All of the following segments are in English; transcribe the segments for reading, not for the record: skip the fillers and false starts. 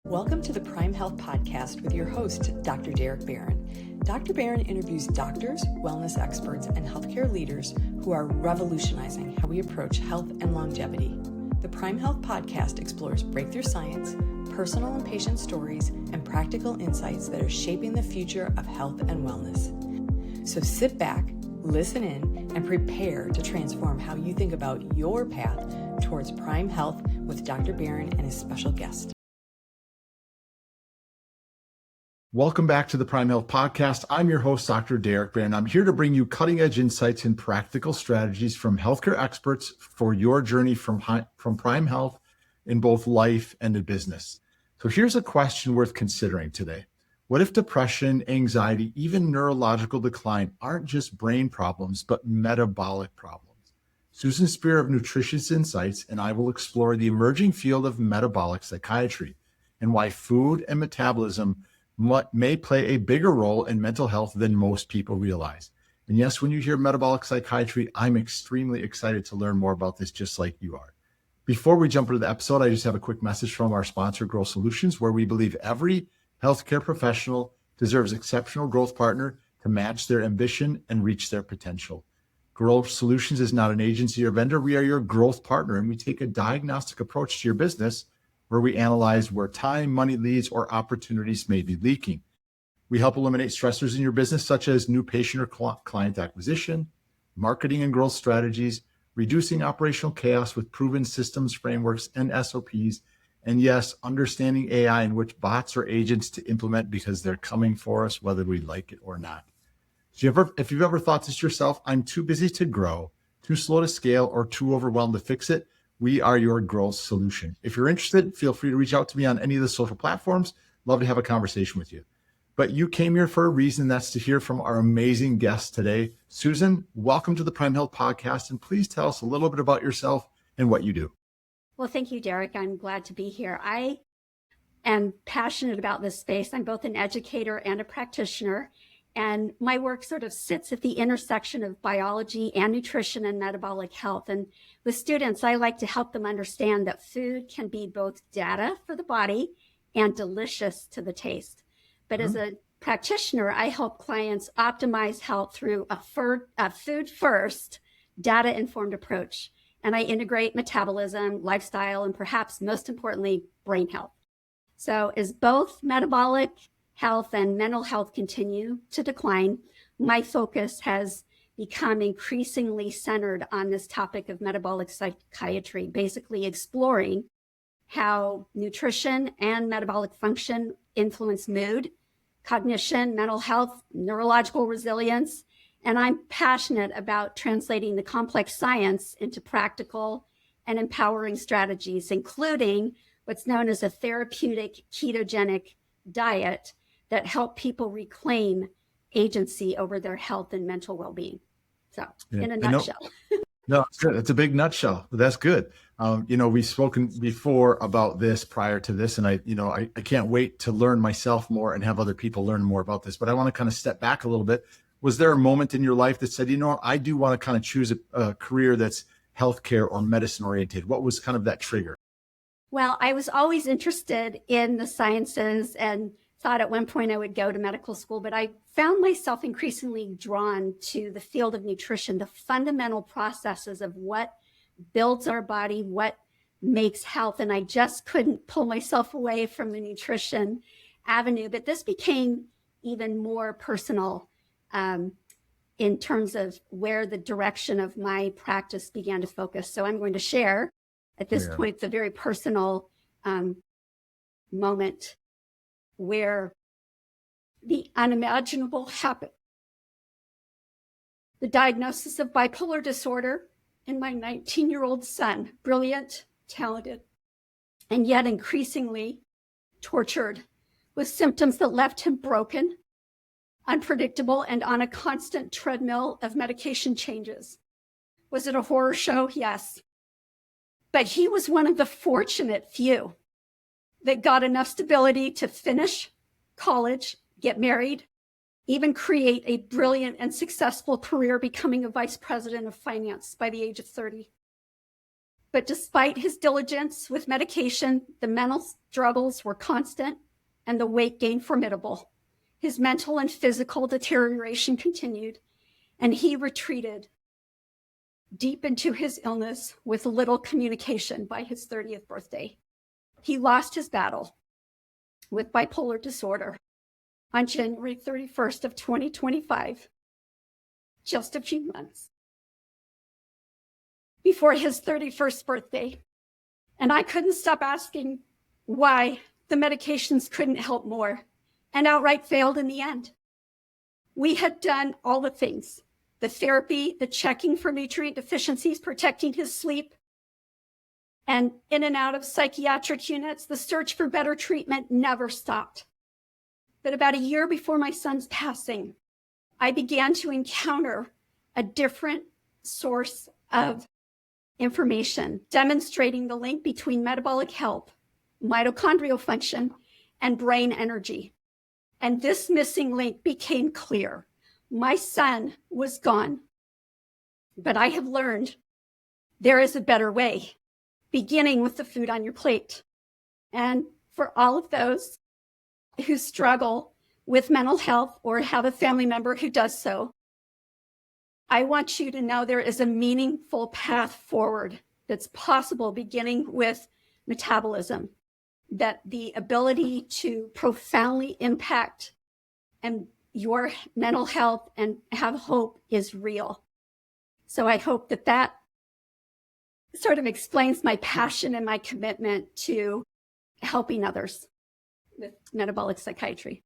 Welcome to the Prime Health Podcast with your host, Dr. Derek Barron. Dr. Barron interviews doctors, wellness experts, and healthcare leaders who are revolutionizing how we approach health and longevity. The Prime Health Podcast explores breakthrough science, personal and patient stories, and practical insights that are shaping the future of health and wellness. So sit back, listen in, and prepare to transform how you think about your path towards Prime Health with Dr. Barron and his special guest. Welcome back to the Prime Health Podcast. I'm your host, Dr. Derek Barron. I'm here to bring you cutting-edge insights and practical strategies from healthcare experts for your journey from Prime Health in both life and in business. So here's a question worth considering today. What if depression, anxiety, even neurological decline aren't just brain problems, but metabolic problems? Susan Spear of Nutritious Insights and I will explore the emerging field of metabolic psychiatry and why food and metabolism may play a bigger role in mental health than most people realize. And yes, when you hear metabolic psychiatry, I'm extremely excited to learn more about this, just like you are. Before we jump into the episode, I just have a quick message from our sponsor, Growth Solutions, where we believe every healthcare professional deserves an exceptional growth partner to match their ambition and reach their potential. Growth Solutions is not an agency or vendor. We are your growth partner, and we take a diagnostic approach to your business where we analyze where time, money, leads, or opportunities may be leaking. We help eliminate stressors in your business, such as new patient or client acquisition, marketing and growth strategies, reducing operational chaos with proven systems, frameworks, and SOPs, and yes, understanding AI and which bots or agents to implement because they're coming for us, whether we like it or not. So if you've ever thought this yourself, I'm too busy to grow, too slow to scale, or too overwhelmed to fix it, we are your growth solution. If you're interested, feel free to reach out to me on any of the social platforms. Love to have a conversation with you. But you came here for a reason. That's to hear from our amazing guest today. Susan, welcome to the Prime Health Podcast. And please tell us a little bit about yourself and what you do. Well, thank you, Derek. I'm glad to be here. I am passionate about this space. I'm both an educator and a practitioner. And my work sort of sits at the intersection of biology and nutrition and metabolic health. And with students, I like to help them understand that food can be both data for the body and delicious to the taste. But as a practitioner, I help clients optimize health through a food-first, data-informed approach. And I integrate metabolism, lifestyle, and perhaps most importantly, brain health. So as both metabolic health and mental health continue to decline, my focus has become increasingly centered on this topic of metabolic psychiatry, basically exploring how nutrition and metabolic function influence mood, cognition, mental health, neurological resilience. And I'm passionate about translating the complex science into practical and empowering strategies, including what's known as a therapeutic ketogenic diet that help people reclaim agency over their health and mental well-being. So in a nutshell. No, it's good. It's a big nutshell, but that's good. We've spoken before about this prior to this, and I can't wait to learn myself more and have other people learn more about this, but I want to kind of step back a little bit. Was there a moment in your life that said, I do want to kind of choose a career that's healthcare or medicine oriented? What was kind of that trigger? Well, I was always interested in the sciences and thought at one point I would go to medical school, but I found myself increasingly drawn to the field of nutrition, the fundamental processes of what builds our body, what makes health. And I just couldn't pull myself away from the nutrition avenue. But this became even more personal in terms of where the direction of my practice began to focus. So I'm going to share at this point the very personal moment where the unimaginable happened. The diagnosis of bipolar disorder in my 19-year-old son, brilliant, talented, and yet increasingly tortured with symptoms that left him broken, unpredictable, and on a constant treadmill of medication changes. Was it a horror show? Yes. But he was one of the fortunate few that got enough stability to finish college, get married, even create a brilliant and successful career, becoming a vice president of finance by the age of 30. But despite his diligence with medication, the mental struggles were constant and the weight gain formidable. His mental and physical deterioration continued, and he retreated deep into his illness with little communication by his 30th birthday. He lost his battle with bipolar disorder on January 31st of 2025, just a few months before his 31st birthday. And I couldn't stop asking why the medications couldn't help more, and outright failed in the end. We had done all the things, the therapy, the checking for nutrient deficiencies, protecting his sleep, and in and out of psychiatric units. The search for better treatment never stopped. But about a year before my son's passing, I began to encounter a different source of information demonstrating the link between metabolic health, mitochondrial function, and brain energy. And this missing link became clear. My son was gone, but I have learned there is a better way, beginning with the food on your plate. And for all of those who struggle with mental health or have a family member who does so, I want you to know there is a meaningful path forward that's possible, beginning with metabolism, that the ability to profoundly impact and your mental health and have hope is real. So I hope that that sort of explains my passion and my commitment to helping others with metabolic psychiatry.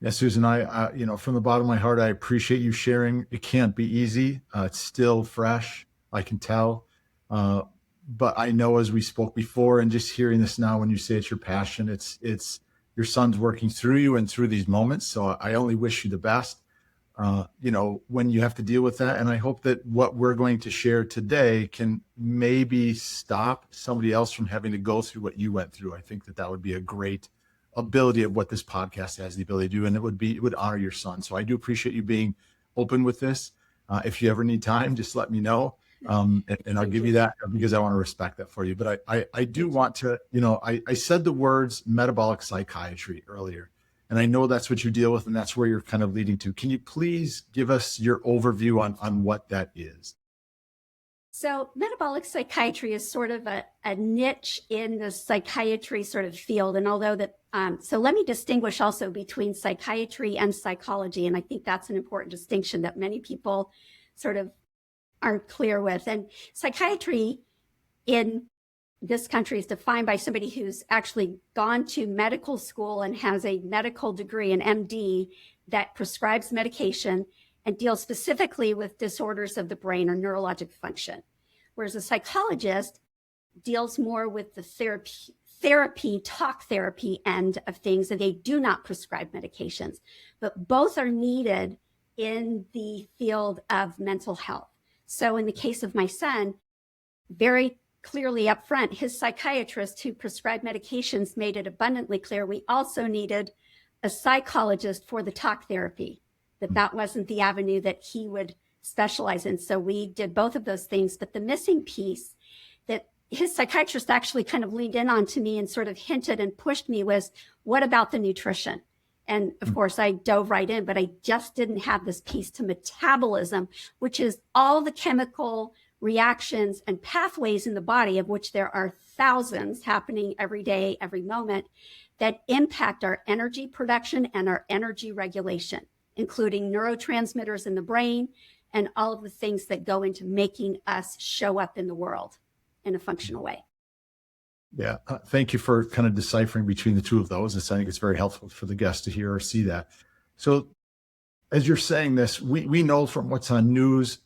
Yeah, Susan, I from the bottom of my heart, I appreciate you sharing. It can't be easy. It's still fresh, I can tell. But I know, as we spoke before, and just hearing this now, when you say it's your passion, it's your son's working through you and through these moments. So I only wish you the best, when you have to deal with that. And I hope that what we're going to share today can maybe stop somebody else from having to go through what you went through. I think that would be a great ability of what this podcast has the ability to do, and it would honor your son. So I do appreciate you being open with this. If you ever need time, just let me know. And I'll give you that, because I want to respect that for you. But I do want to, I said the words metabolic psychiatry earlier, and I know that's what you deal with, and that's where you're kind of leading to. Can you please give us your overview on what that is? So metabolic psychiatry is sort of a niche in the psychiatry sort of field. And although that, so let me distinguish also between psychiatry and psychology. And I think that's an important distinction that many people sort of aren't clear with. And psychiatry in this country is defined by somebody who's actually gone to medical school and has a medical degree, an MD, that prescribes medication and deals specifically with disorders of the brain or neurologic function. Whereas a psychologist deals more with the therapy, talk therapy end of things, and they do not prescribe medications. But both are needed in the field of mental health. So in the case of my son, very clearly up front, his psychiatrist who prescribed medications made it abundantly clear we also needed a psychologist for the talk therapy, that wasn't the avenue that he would specialize in. So we did both of those things. But the missing piece that his psychiatrist actually kind of leaned in on to me and sort of hinted and pushed me was, what about the nutrition? And of course, I dove right in, but I just didn't have this piece to metabolism, which is all the chemical reactions and pathways in the body, of which there are thousands happening every day, every moment, that impact our energy production and our energy regulation, including neurotransmitters in the brain and all of the things that go into making us show up in the world in a functional way. Yeah. Thank you for kind of deciphering between the two of those. I think it's very helpful for the guests to hear or see that. So as you're saying this, we know from what's on news,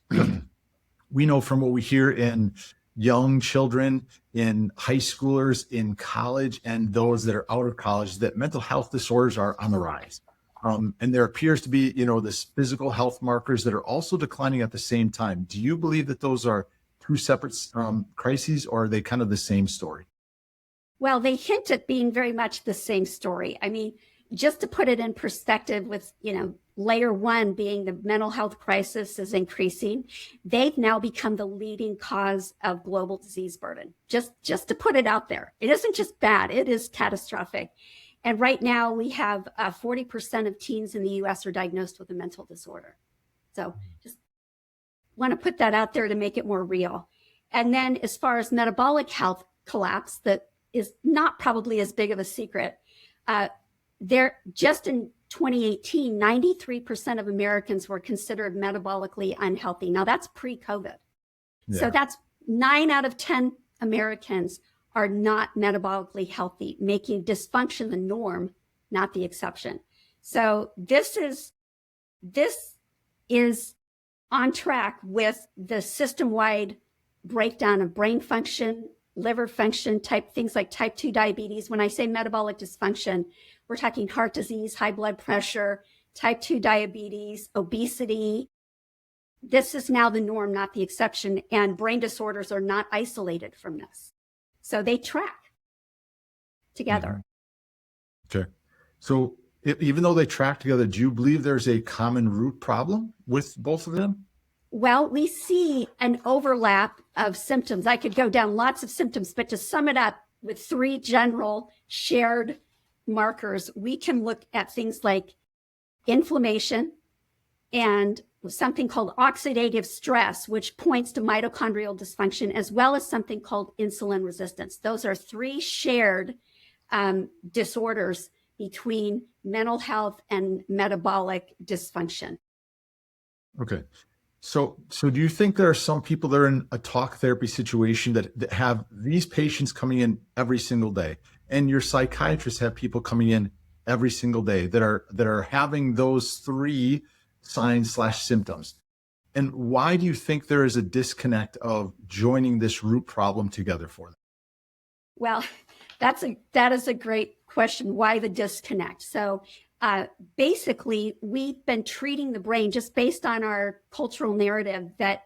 we know from what we hear in young children, in high schoolers, in college, and those that are out of college, that mental health disorders are on the rise. And there appears to be, this physical health markers that are also declining at the same time. Do you believe that those are two separate crises, or are they kind of the same story? Well, they hint at being very much the same story. I mean, just to put it in perspective with, layer one being the mental health crisis is increasing, they've now become the leading cause of global disease burden. Just to put it out there. It isn't just bad, it is catastrophic. And right now we have 40% of teens in the US are diagnosed with a mental disorder. So just want to put that out there to make it more real. And then as far as metabolic health collapse, that is not probably as big of a secret. There, just in 2018, 93% of Americans were considered metabolically unhealthy. Now that's pre-COVID. Yeah. So that's 9 out of 10 Americans are not metabolically healthy, making dysfunction the norm, not the exception. So this is on track with the system-wide breakdown of brain function, liver function, things like type 2 diabetes. When I say metabolic dysfunction, we're talking heart disease, high blood pressure, type 2 diabetes, obesity. This is now the norm, not the exception. And brain disorders are not isolated from this. So they track together. Mm-hmm. Okay. So even though they track together, do you believe there's a common root problem with both of them? Well, we see an overlap of symptoms. I could go down lots of symptoms, but to sum it up with 3 general shared markers, we can look at things like inflammation and something called oxidative stress, which points to mitochondrial dysfunction, as well as something called insulin resistance. Those are 3 shared disorders between mental health and metabolic dysfunction. Okay. So do you think there are some people that are in a talk therapy situation that have these patients coming in every single day, and your psychiatrists have people coming in every single day that are having those 3 signs/symptoms? And why do you think there is a disconnect of joining this root problem together for them? Well, that is a great question. Why the disconnect? So basically, we've been treating the brain just based on our cultural narrative that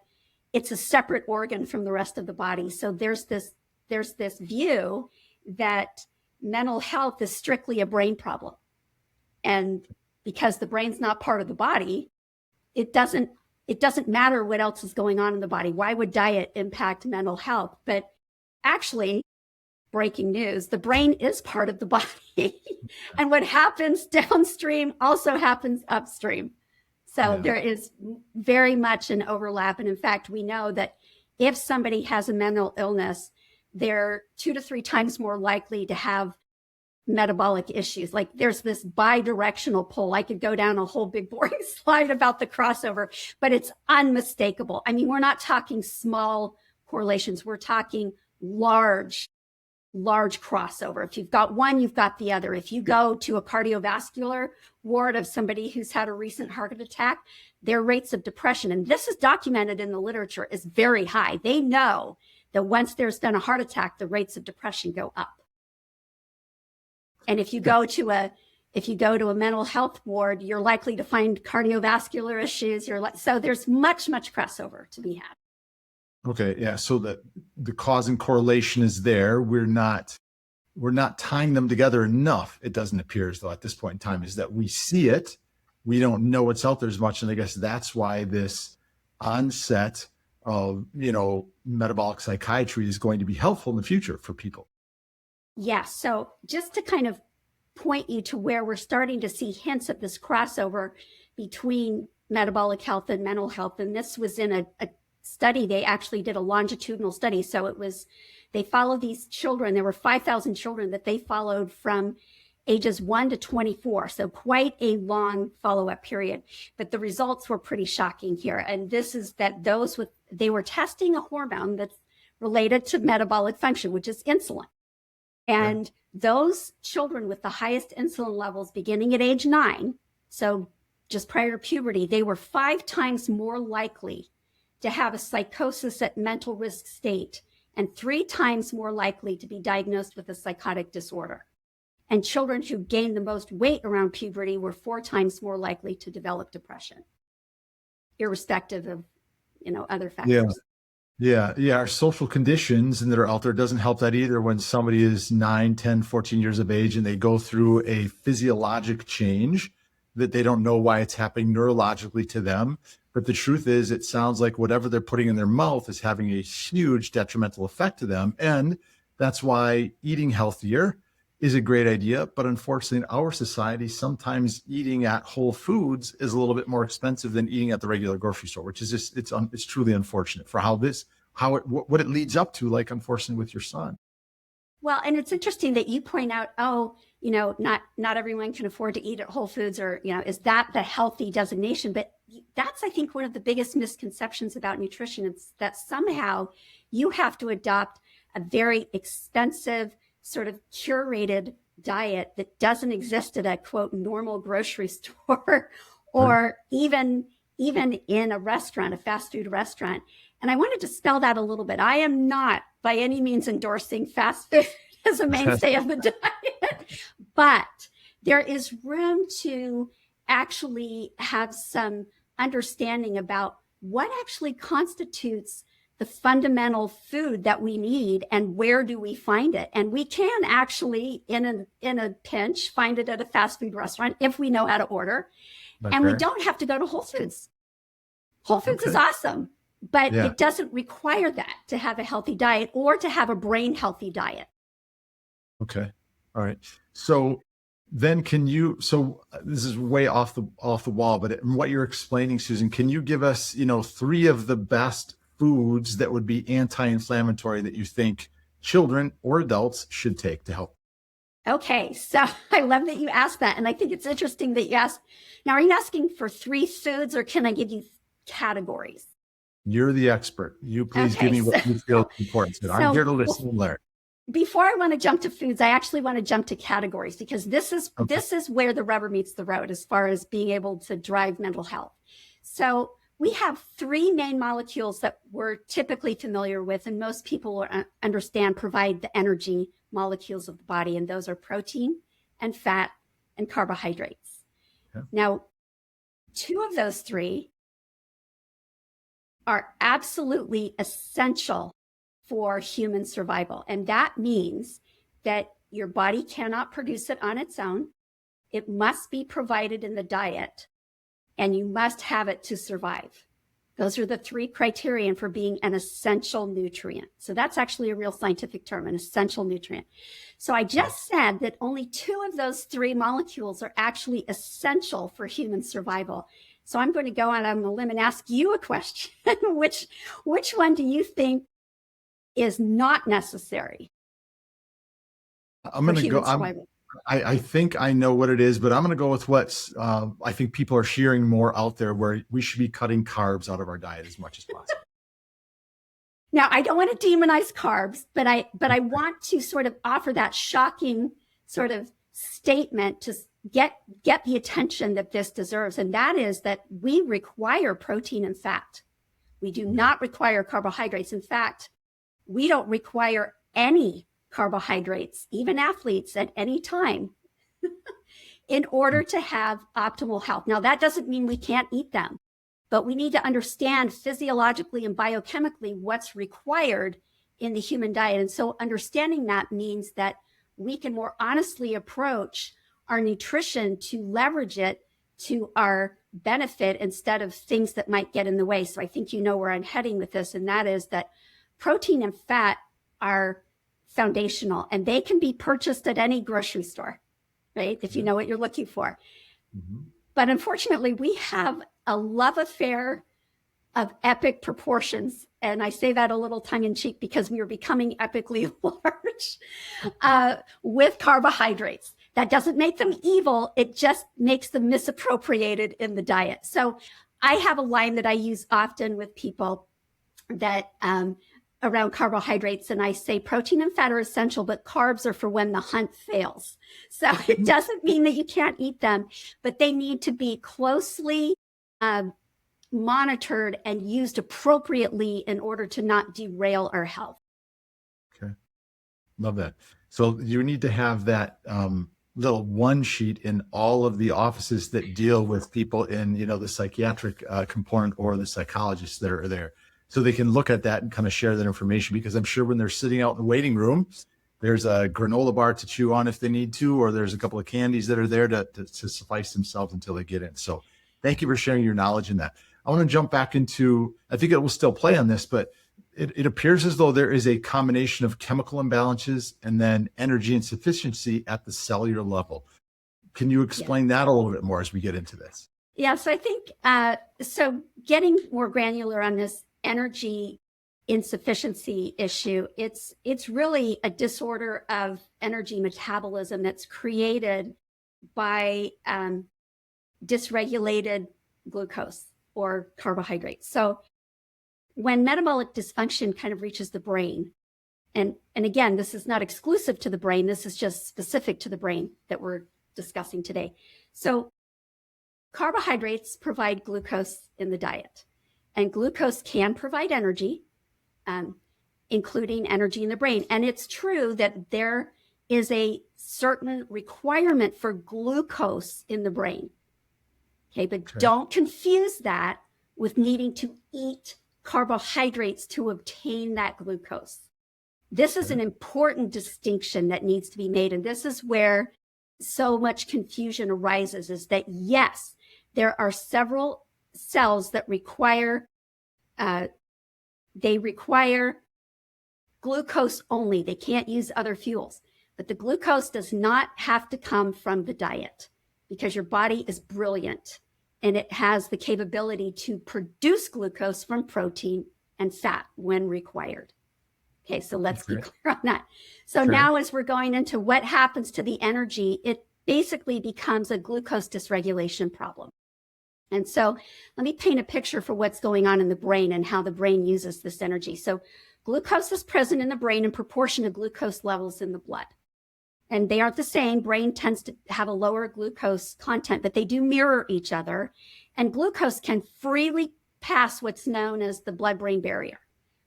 it's a separate organ from the rest of the body. So there's this view that mental health is strictly a brain problem. And because the brain's not part of the body, it doesn't matter what else is going on in the body. Why would diet impact mental health? But actually, breaking news, the brain is part of the body. And what happens downstream also happens upstream. So there is very much an overlap. And in fact, we know that if somebody has a mental illness, they're 2 to 3 times more likely to have metabolic issues. Like there's this bi-directional pull. I could go down a whole big boring slide about the crossover, but it's unmistakable. I mean, we're not talking small correlations. We're talking large crossover. If you've got one, you've got the other. If you go to a cardiovascular ward of somebody who's had a recent heart attack, their rates of depression, and this is documented in the literature, is very high. They know that once there's been a heart attack, the rates of depression go up. And if you go to a mental health ward, you're likely to find cardiovascular issues. So there's much crossover to be had. Okay. Yeah. So the cause and correlation is there. We're not tying them together enough. It doesn't appear as though at this point in time is that we see it. We don't know what's out there as much. And I guess that's why this onset of, metabolic psychiatry is going to be helpful in the future for people. Yeah. So just to kind of point you to where we're starting to see hints of this crossover between metabolic health and mental health. And this was in a study. They actually did a longitudinal study. So they followed these children. There were 5,000 children that they followed from ages 1 to 24. So quite a long follow-up period, but the results were pretty shocking here. And this is that they were testing a hormone that's related to metabolic function, which is insulin. And those children with the highest insulin levels beginning at age 9, so just prior to puberty, they were 5 times more likely to have a psychosis at mental risk state and 3 times more likely to be diagnosed with a psychotic disorder. And children who gained the most weight around puberty were 4 times more likely to develop depression, irrespective of, other factors. Yeah. Our social conditions and that are out there doesn't help that either when somebody is 9, 10, 14 years of age and they go through a physiologic change that they don't know why it's happening neurologically to them. But the truth is, it sounds like whatever they're putting in their mouth is having a huge detrimental effect to them. And that's why eating healthier is a great idea. But unfortunately, in our society, sometimes eating at Whole Foods is a little bit more expensive than eating at the regular grocery store, which is just, it's truly unfortunate for what it leads up to, like, unfortunately, with your son. Well, and it's interesting that you point out, not everyone can afford to eat at Whole Foods, or, is that the healthy designation? But that's, I think, one of the biggest misconceptions about nutrition. It's that somehow you have to adopt a very expensive, sort of curated diet that doesn't exist at a quote normal grocery store or even in a restaurant, a fast food restaurant. And I wanted to spell that a little bit. I am not by any means endorsing fast food as a mainstay of the diet, but there is room to actually have some understanding about what actually constitutes the fundamental food that we need and where do we find it. And we can actually, in a pinch, find it at a fast food restaurant if we know how to order. Okay. And we don't have to go to Whole Foods. Whole Foods is awesome, but it doesn't require that to have a healthy diet or to have a brain healthy diet. Okay. All right. So then this is way off the wall, but what you're explaining, Susan, can you give us, 3 of the best foods that would be anti-inflammatory that you think children or adults should take to help? Okay, so I love that you asked that. And I think it's interesting that you asked. Now, are you asking for 3 foods or can I give you categories? You're the expert. You please give me what you feel is important. I'm here to listen and learn. Before I want to jump to foods, I actually want to jump to categories because this is where the rubber meets the road as far as being able to drive mental health. So we have 3 main molecules that we're typically familiar with, and most people will understand provide the energy molecules of the body, and those are protein and fat and carbohydrates. Okay. Now, 2 of those 3 are absolutely essential for human survival, and that means that your body cannot produce it on its own. It must be provided in the diet, and you must have it to survive. Those are the 3 criterion for being an essential nutrient. So that's actually a real scientific term, an essential nutrient. So I just said that only 2 of those 3 molecules are actually essential for human survival. So I'm going to go out on a limb and ask you a question. Which one do you think is not necessary? I'm going to go. I think I know what it is, but I'm going to go with what I think people are hearing more out there, where we should be cutting carbs out of our diet as much as possible. Now, I don't want to demonize carbs, but I want to sort of offer that shocking sort of statement to get the attention that this deserves. And that is that we require protein and fat. We do not require carbohydrates. In fact, we don't require any carbohydrates, even athletes at any time, in order to have optimal health. Now, that doesn't mean we can't eat them, but we need to understand physiologically and biochemically what's required in the human diet. And so understanding that means that we can more honestly approach our nutrition to leverage it to our benefit instead of things that might get in the way. So I think you know where I'm heading with this, and that is that protein and fat are foundational, and they can be purchased at any grocery store, right? If you know what you're looking for. Mm-hmm. But unfortunately, we have a love affair of epic proportions. And I say that a little tongue in cheek because we are becoming epically large with carbohydrates. That doesn't make them evil. It just makes them misappropriated in the diet. So I have a line that I use often with people that around carbohydrates. And I say protein and fat are essential, but carbs are for when the hunt fails. So it doesn't mean that you can't eat them, but they need to be closely monitored and used appropriately in order to not derail our health. Okay. Love that. So you need to have that little one sheet in all of the offices that deal with people in, the psychiatric component or the psychologists that are there. so they can look at that and kind of share that information, because I'm sure when they're sitting out in the waiting room, there's a granola bar to chew on if they need to, or there's a couple of candies that are there to suffice themselves until they get in. So thank you for sharing your knowledge in that. I want to jump back into, I think it will still play on this, but it appears as though there is a combination of chemical imbalances and then energy insufficiency at the cellular level. Can you explain that a little bit more as we get into this? Yes, I think, so getting more granular on this energy insufficiency issue, it's really a disorder of energy metabolism that's created by dysregulated glucose or carbohydrates. So when metabolic dysfunction kind of reaches the brain, and again, this is not exclusive to the brain, this is just specific to the brain that we're discussing today. So carbohydrates provide glucose in the diet, and glucose can provide energy, including energy in the brain. And it's true that there is a certain requirement for glucose in the brain. Okay, but don't confuse that with needing to eat carbohydrates to obtain that glucose. This is an important distinction that needs to be made. And this is where so much confusion arises, is that yes, there are several cells that require, they require glucose only. They can't use other fuels, but the glucose does not have to come from the diet, because your body is brilliant and it has the capability to produce glucose from protein and fat when required. Okay, so let's be clear on that. So now as we're going into what happens to the energy, it basically becomes a glucose dysregulation problem. And so let me paint a picture for what's going on in the brain and how the brain uses this energy. So glucose is present in the brain in proportion to glucose levels in the blood. And they aren't the same. Brain tends to have a lower glucose content, but they do mirror each other. And glucose can freely pass what's known as the blood-brain barrier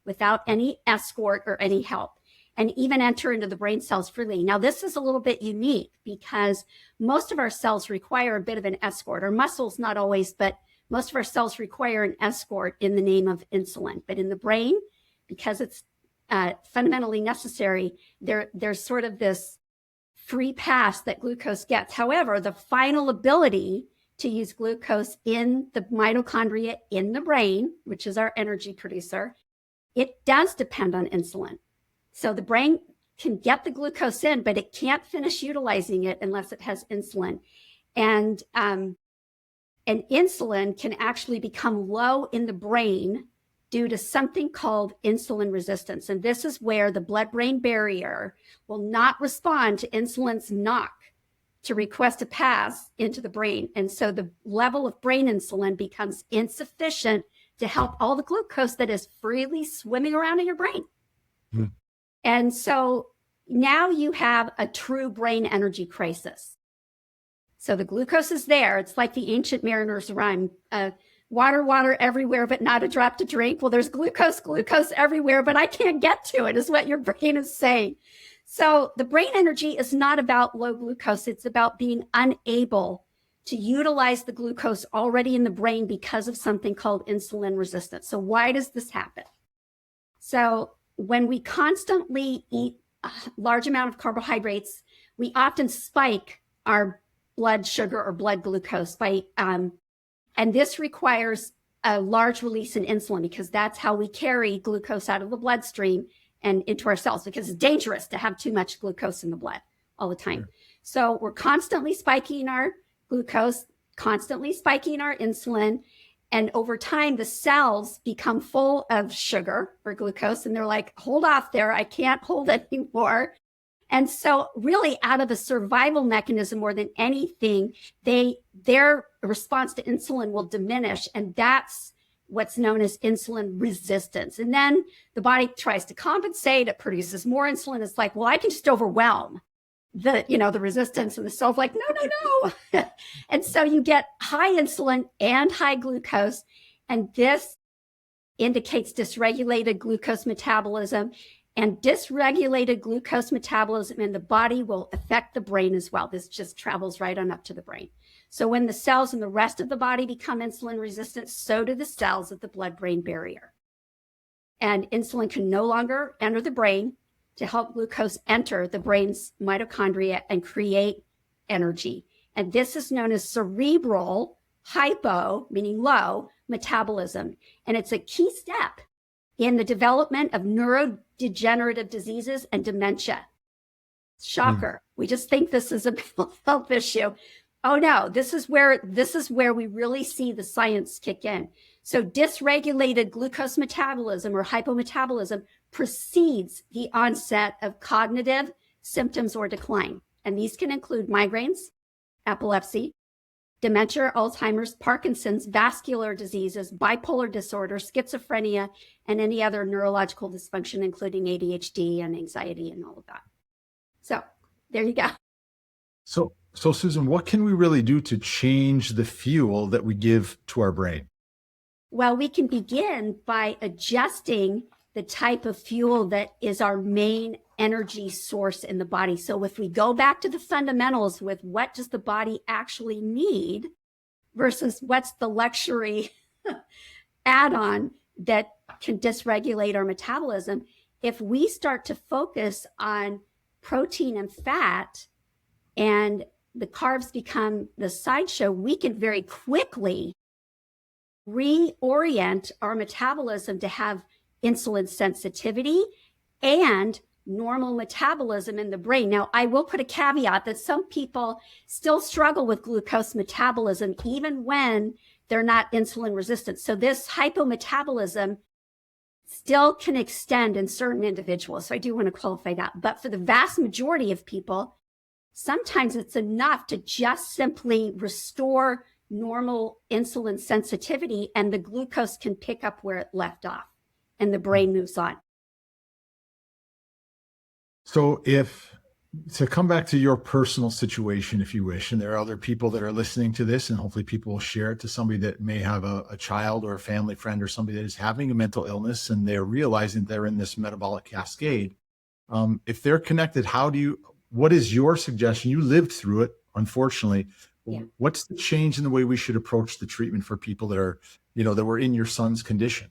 without any escort or any help, and even enter into the brain cells freely. Now, this is a little bit unique because most of our cells require a bit of an escort. Our muscles, not always, but most of our cells require an escort in the name of insulin. But in the brain, because it's fundamentally necessary, there's sort of this free pass that glucose gets. However, the final ability to use glucose in the mitochondria in the brain, which is our energy producer, it does depend on insulin. So the brain can get the glucose in, but it can't finish utilizing it unless it has insulin. And insulin can actually become low in the brain due to something called insulin resistance. And this is where the blood-brain barrier will not respond to insulin's knock to request a pass into the brain. And so the level of brain insulin becomes insufficient to help all the glucose that is freely swimming around in your brain. Mm. And so now you have a true brain energy crisis. So the glucose is there. It's like the ancient mariner's rhyme, water, water everywhere, but not a drop to drink. Well, there's glucose, glucose everywhere, but I can't get to it, is what your brain is saying. So the brain energy is not about low glucose. It's about being unable to utilize the glucose already in the brain because of something called insulin resistance. So why does this happen? So when we constantly eat a large amount of carbohydrates, we often spike our blood sugar or blood glucose by, and this requires a large release in insulin, because that's how we carry glucose out of the bloodstream and into our cells, because it's dangerous to have too much glucose in the blood all the time. Sure. So we're constantly spiking our glucose, constantly spiking our insulin. And over time, the cells become full of sugar or glucose, and they're like, hold off there, I can't hold anymore. And so really out of a survival mechanism more than anything, their response to insulin will diminish. And that's what's known as insulin resistance. And then the body tries to compensate. It produces more insulin. It's like, well, I can just overwhelm the resistance, and the cell's like, no. And so you get high insulin and high glucose. And this indicates dysregulated glucose metabolism. And dysregulated glucose metabolism in the body will affect the brain as well. This just travels right on up to the brain. So when the cells in the rest of the body become insulin resistant, so do the cells of the blood-brain barrier. and insulin can no longer enter the brain to help glucose enter the brain's mitochondria and create energy. And this is known as cerebral hypo, meaning low, metabolism. And it's a key step in the development of neurodegenerative diseases and dementia. Shocker. We just think this is a mental health issue. Oh no, this is where we really see the science kick in. So dysregulated glucose metabolism or hypometabolism precedes the onset of cognitive symptoms or decline. And these can include migraines, epilepsy, dementia, Alzheimer's, Parkinson's, vascular diseases, bipolar disorder, schizophrenia, and any other neurological dysfunction, including ADHD and anxiety and all of that. So there you go. So Susan, what can we really do to change the fuel that we give to our brain? Well, we can begin by adjusting the type of fuel that is our main energy source in the body. So if we go back to the fundamentals with what does the body actually need versus what's the luxury add-on that can dysregulate our metabolism, if we start to focus on protein and fat and the carbs become the sideshow, we can very quickly reorient our metabolism to have insulin sensitivity and normal metabolism in the brain. Now, I will put a caveat that some people still struggle with glucose metabolism, even when they're not insulin resistant. So this hypometabolism still can extend in certain individuals. So I do want to qualify that. But for the vast majority of people, sometimes it's enough to just simply restore normal insulin sensitivity and the glucose can pick up where it left off and the brain moves on. So to come back to your personal situation, if you wish, and there are other people that are listening to this, and hopefully people will share it to somebody that may have a child or a family friend or somebody that is having a mental illness and they're realizing they're in this metabolic cascade. If they're connected, what is your suggestion? You lived through it, unfortunately. Yeah. What's the change in the way we should approach the treatment for people that are, that were in your son's condition?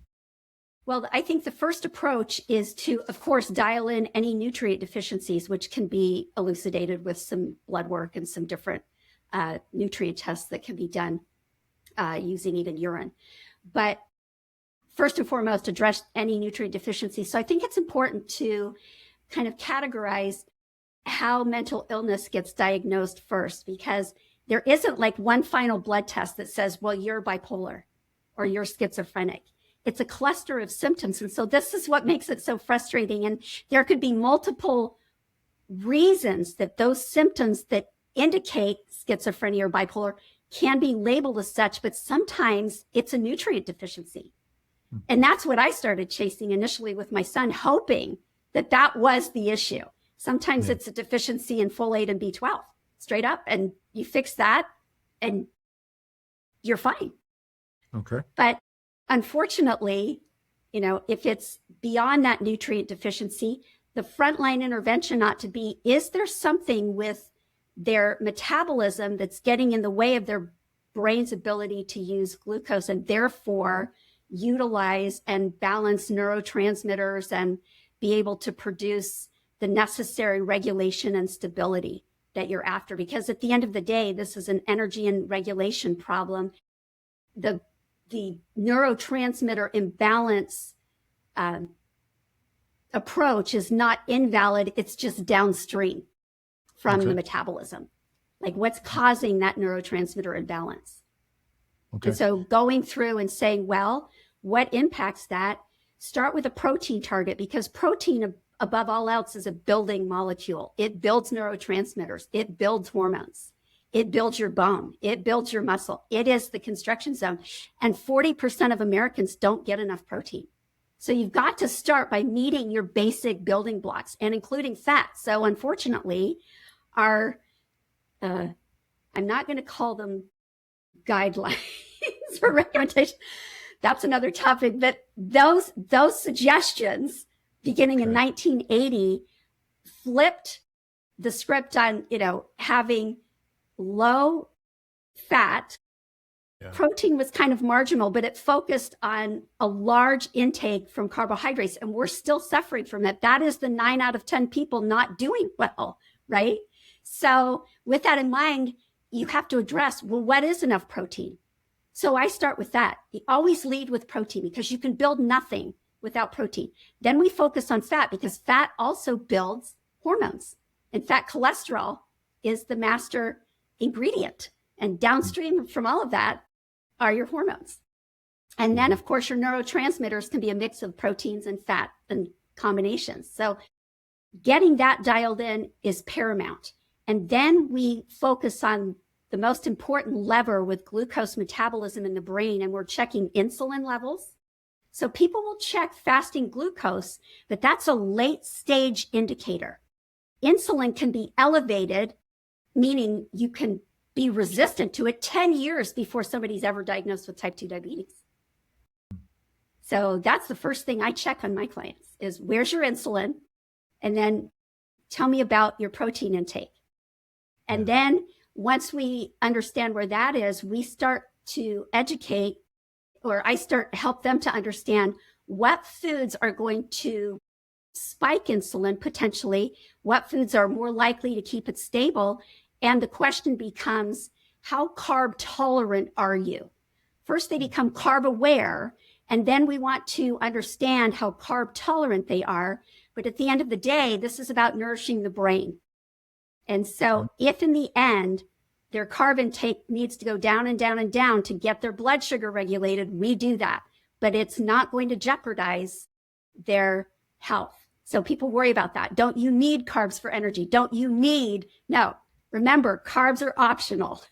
Well, I think the first approach is to, of course, dial in any nutrient deficiencies, which can be elucidated with some blood work and some different nutrient tests that can be done using even urine. But first and foremost, address any nutrient deficiencies. So I think it's important to kind of categorize how mental illness gets diagnosed first, because there isn't like one final blood test that says, well, you're bipolar or you're schizophrenic. It's a cluster of symptoms. And so this is what makes it so frustrating. And there could be multiple reasons that those symptoms that indicate schizophrenia or bipolar can be labeled as such, but sometimes it's a nutrient deficiency. And that's what I started chasing initially with my son, hoping that that was the issue. Sometimes it's a deficiency in folate and B12, straight up, and you fix that and you're fine. Okay. But unfortunately, if it's beyond that nutrient deficiency, the frontline intervention ought to be, is there something with their metabolism that's getting in the way of their brain's ability to use glucose and therefore utilize and balance neurotransmitters and be able to produce the necessary regulation and stability that you're after? Because at the end of the day, this is an energy and regulation problem. The neurotransmitter imbalance approach is not invalid. It's just downstream from the metabolism. Like what's causing that neurotransmitter imbalance? Okay. And so going through and saying, well, what impacts that? Start with a protein target, because protein above all else is a building molecule. It builds neurotransmitters. It builds hormones. It builds your bone. It builds your muscle. It is the construction zone. And 40% of Americans don't get enough protein. So you've got to start by meeting your basic building blocks and including fat. So unfortunately, I'm not going to call them guidelines or recommendations. That's another topic. But those suggestions beginning in 1980 flipped the script on, having low fat Protein was kind of marginal, but it focused on a large intake from carbohydrates, and we're still suffering from it. That is the 9 out of 10 people not doing well, right? So with that in mind, you have to address, well, what is enough protein? So I start with that. You always lead with protein because you can build nothing without protein. Then we focus on fat because fat also builds hormones. In fact, cholesterol is the master ingredient. And downstream from all of that are your hormones. And then, of course, your neurotransmitters can be a mix of proteins and fat and combinations. So getting that dialed in is paramount. And then we focus on the most important lever with glucose metabolism in the brain, and we're checking insulin levels. So people will check fasting glucose, but that's a late stage indicator. Insulin can be elevated, meaning you can be resistant to it 10 years before somebody's ever diagnosed with type 2 diabetes. So that's the first thing I check on my clients is where's your insulin? And then tell me about your protein intake. And then once we understand where that is, we start to educate, or I start to help them to understand what foods are going to spike insulin potentially, what foods are more likely to keep it stable. And the question becomes, how carb tolerant are you? First, they become carb aware, and then we want to understand how carb tolerant they are. But at the end of the day, this is about nourishing the brain. And so if in the end, their carb intake needs to go down and down and down to get their blood sugar regulated, we do that. But it's not going to jeopardize their health. So people worry about that. Don't you need carbs for energy? Don't you need? No. Remember, carbs are optional.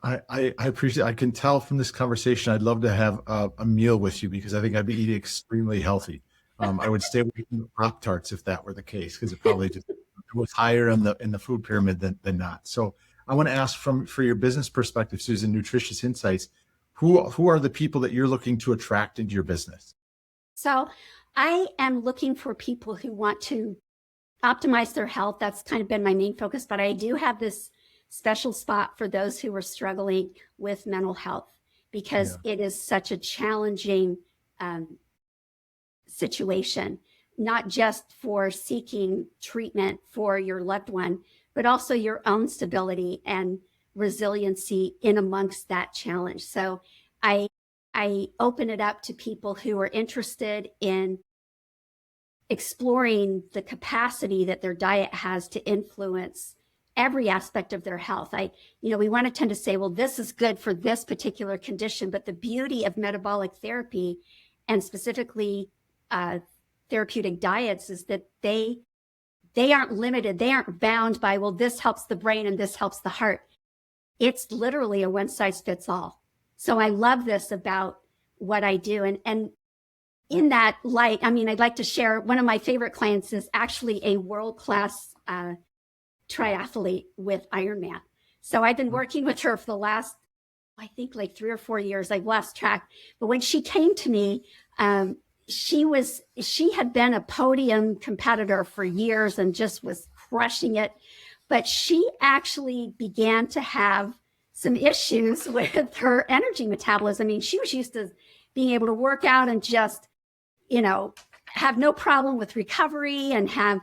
I appreciate it. I can tell from this conversation, I'd love to have a meal with you because I think I'd be eating extremely healthy. I would stay away from Pop-Tarts if that were the case, because it probably just was higher in the food pyramid than not. So I want to ask for your business perspective, Susan, Nutritious Insights, who are the people that you're looking to attract into your business? So I am looking for people who want to optimize their health. That's kind of been my main focus, but I do have this special spot for those who are struggling with mental health because it is such a challenging situation, not just for seeking treatment for your loved one, but also your own stability and resiliency in amongst that challenge. So I open it up to people who are interested in exploring the capacity that their diet has to influence every aspect of their health. We want to tend to say, well, this is good for this particular condition, but the beauty of metabolic therapy and specifically therapeutic diets is that they aren't limited. They aren't bound by, well, this helps the brain and this helps the heart. It's literally a one size fits all. So I love this about what I do. And in that light, I'd like to share one of my favorite clients is actually a world-class triathlete with Ironman. So I've been working with her for the last, I think like 3 or 4 years. I've lost track. But when she came to me, she had been a podium competitor for years and just was crushing it. But she actually began to have some issues with her energy metabolism. She was used to being able to work out and just, have no problem with recovery and have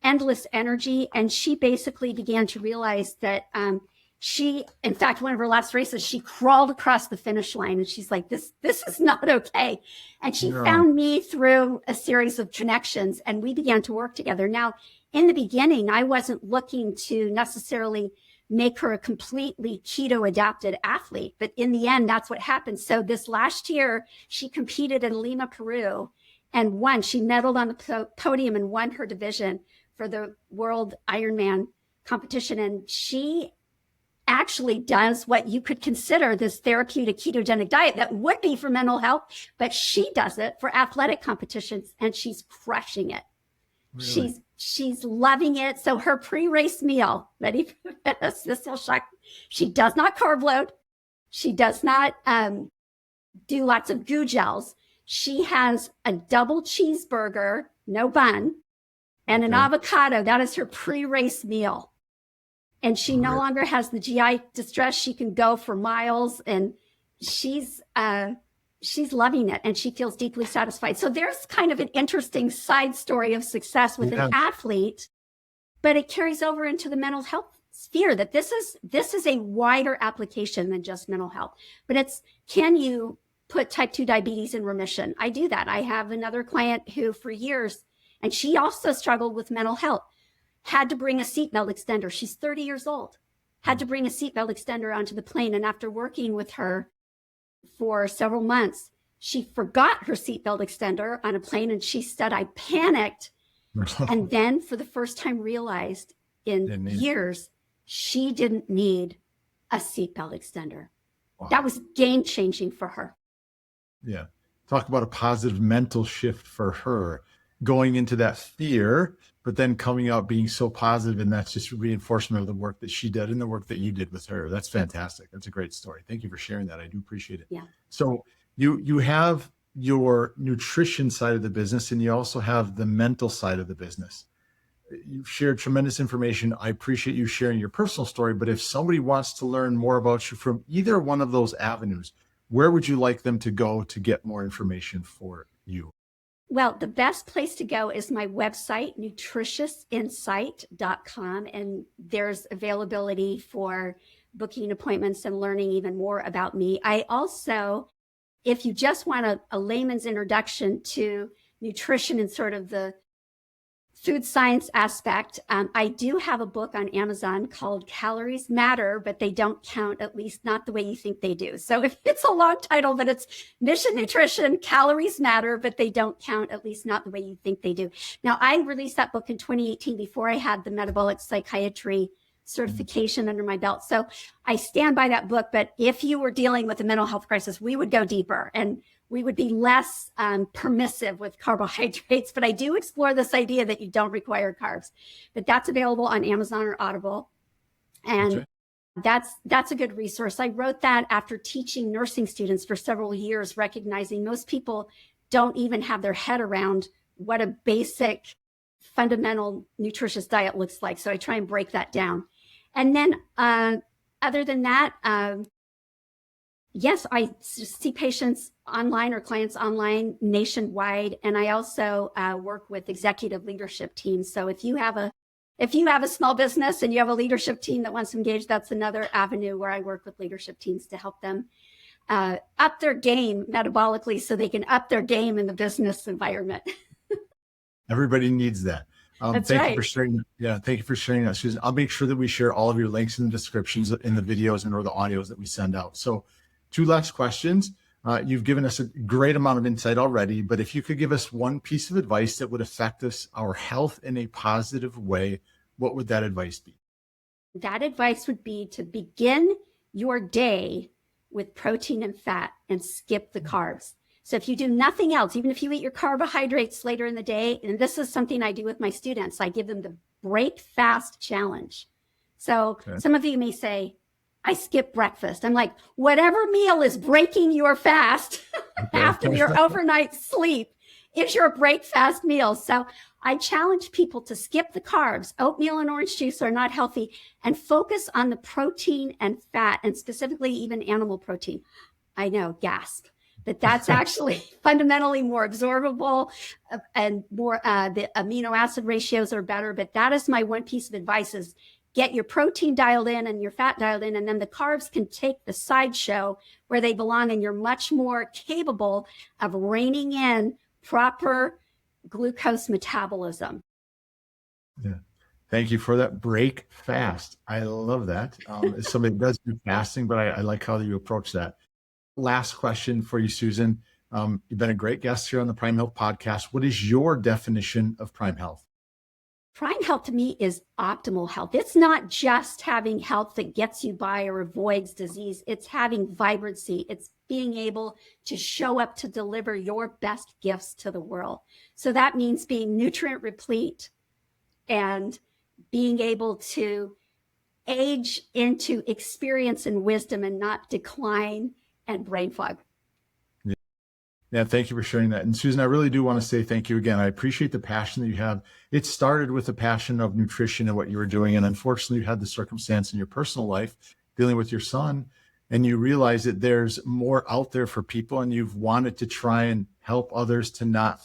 endless energy. And she basically began to realize that in fact, one of her last races, she crawled across the finish line and she's like, this is not okay. And she found me through a series of connections and we began to work together. Now, in the beginning, I wasn't looking to necessarily make her a completely keto adapted athlete, but in the end, that's what happened. So this last year, she competed in Lima, Peru and won. She medaled on the podium and won her division for the World Ironman competition. And she actually does what you could consider this therapeutic ketogenic diet that would be for mental health, but she does it for athletic competitions and she's crushing it. Really? She's loving it. So her pre-race meal, ready for this? This will shock. She does not carb load. She does not do lots of goo gels. She has a double cheeseburger, no bun, and an avocado. That is her pre-race meal. and she no longer has the GI distress. She can go for miles, and she's loving it, and she feels deeply satisfied. So there's kind of an interesting side story of success with an athlete, but it carries over into the mental health sphere, that this is a wider application than just mental health. But it's, can you put type 2 diabetes in remission? I do that. I have another client who for years, and she also struggled with mental health, had to bring a seatbelt extender. She's 30 years old, had to bring a seatbelt extender onto the plane. And after working with her for several months, she forgot her seatbelt extender on a plane. And she said, I panicked. And then for the first time realized in years, she didn't need a seatbelt extender. Wow. That was game changing for her. Yeah. Talk about a positive mental shift for her, going into that fear, but then coming out being so positive. And that's just reinforcement of the work that she did and the work that you did with her. That's fantastic. That's a great story. Thank you for sharing that. I do appreciate it. Yeah. So you have your nutrition side of the business, and you also have the mental side of the business. You've shared tremendous information. I appreciate you sharing your personal story, but if somebody wants to learn more about you from either one of those avenues, where would you like them to go to get more information for you? Well, the best place to go is my website, nutritiousinsight.com. And there's availability for booking appointments and learning even more about me. I also, if you just want a layman's introduction to nutrition and sort of the food science aspect, I do have a book on Amazon called Calories Matter, but they don't count, at least not the way you think they do. So if it's a long title, but it's Mission Nutrition, Calories Matter, but they don't count, at least not the way you think they do. Now, I released that book in 2018 before I had the metabolic psychiatry certification under my belt. So I stand by that book. But if you were dealing with a mental health crisis, we would go deeper and we would be less permissive with carbohydrates. But I do explore this idea that you don't require carbs. But that's available on Amazon or Audible. And that's a good resource. I wrote that after teaching nursing students for several years, recognizing most people don't even have their head around what a basic fundamental nutritious diet looks like. So I try and break that down. And then other than that, yes, I see patients online or clients online nationwide. And I also work with executive leadership teams. So if you have a small business and you have a leadership team that wants to engage, that's another avenue where I work with leadership teams to help them up their game metabolically so they can up their game in the business environment. Everybody needs that. That's thank right. you for sharing. Yeah, thank you for sharing that, Susan. I'll make sure that we share all of your links in the descriptions in the videos and or the audios that we send out. So 2 last questions. You've given us a great amount of insight already, but if you could give us one piece of advice that would affect our health in a positive way, what would that advice be? That advice would be to begin your day with protein and fat and skip the carbs. So if you do nothing else, even if you eat your carbohydrates later in the day, and this is something I do with my students, I give them the break fast challenge. So Some of you may say, I skip breakfast. I'm like, whatever meal is breaking your fast after your overnight sleep is your break fast meal. So I challenge people to skip the carbs. Oatmeal and orange juice are not healthy, and focus on the protein and fat, and specifically even animal protein. I know, gasp. But that's actually fundamentally more absorbable and more, the amino acid ratios are better. But that is my one piece of advice, is get your protein dialed in and your fat dialed in, and then the carbs can take the sideshow where they belong, and you're much more capable of reining in proper glucose metabolism. Yeah. Thank you for that. Break fast. I love that. As somebody that does do fasting, but I like how you approach that. Last question for you, Susan. You've been a great guest here on the Prime Health Podcast. What is your definition of Prime Health? Prime health to me is optimal health. It's not just having health that gets you by or avoids disease. It's having vibrancy. It's being able to show up to deliver your best gifts to the world. So that means being nutrient replete and being able to age into experience and wisdom and not decline and brain fog. Yeah, thank you for sharing that. And Susan, I really do want to say thank you again. I appreciate the passion that you have. It started with the passion of nutrition and what you were doing. And unfortunately, you had the circumstance in your personal life dealing with your son, and you realize that there's more out there for people, and you've wanted to try and help others to not,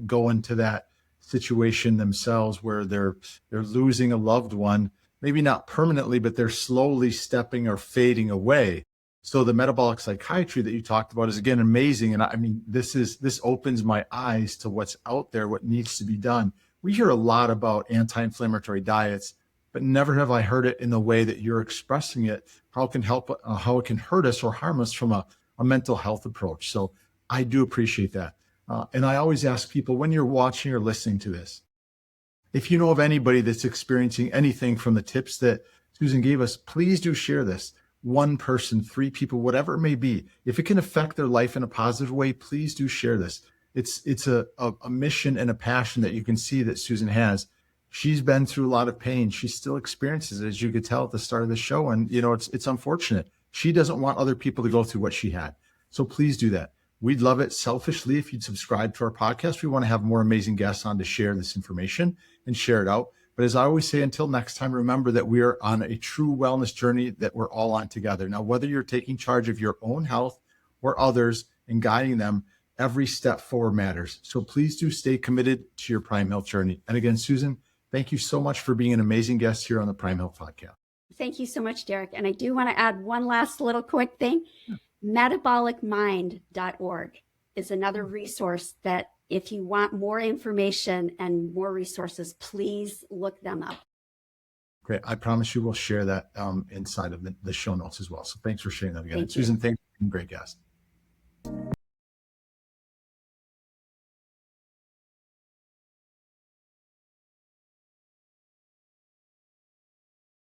go into that situation themselves where they're losing a loved one, maybe not permanently, but they're slowly stepping or fading away. So the metabolic psychiatry that you talked about is, again, amazing. And I mean, this opens my eyes to what's out there, what needs to be done. We hear a lot about anti-inflammatory diets, but never have I heard it in the way that you're expressing it, how it can help, how it can hurt us or harm us from a mental health approach. So I do appreciate that. And I always ask people, when you're watching or listening to this, if you know of anybody that's experiencing anything from the tips that Susan gave us, please do share this. One person, 3 people, whatever it may be. If it can affect their life in a positive way, please do share this. It's a mission and a passion that you can see that Susan has. She's been through a lot of pain. She still experiences it, as you could tell at the start of the show. And, it's unfortunate. She doesn't want other people to go through what she had. So please do that. We'd love it selfishly if you'd subscribe to our podcast. We want to have more amazing guests on to share this information and share it out. But as I always say, until next time, remember that we are on a true wellness journey that we're all on together. Now, whether you're taking charge of your own health or others and guiding them, every step forward matters. So please do stay committed to your Prime Health journey. And again, Susan, thank you so much for being an amazing guest here on the Prime Health Podcast. Thank you so much, Derek. And I do want to add one last little quick thing. Metabolicmind.org is another resource that if you want more information and more resources, please look them up. Great. I promise you we'll share that inside of the show notes as well. So thanks for sharing that again. Thank you. Susan, thanks for being a great guest.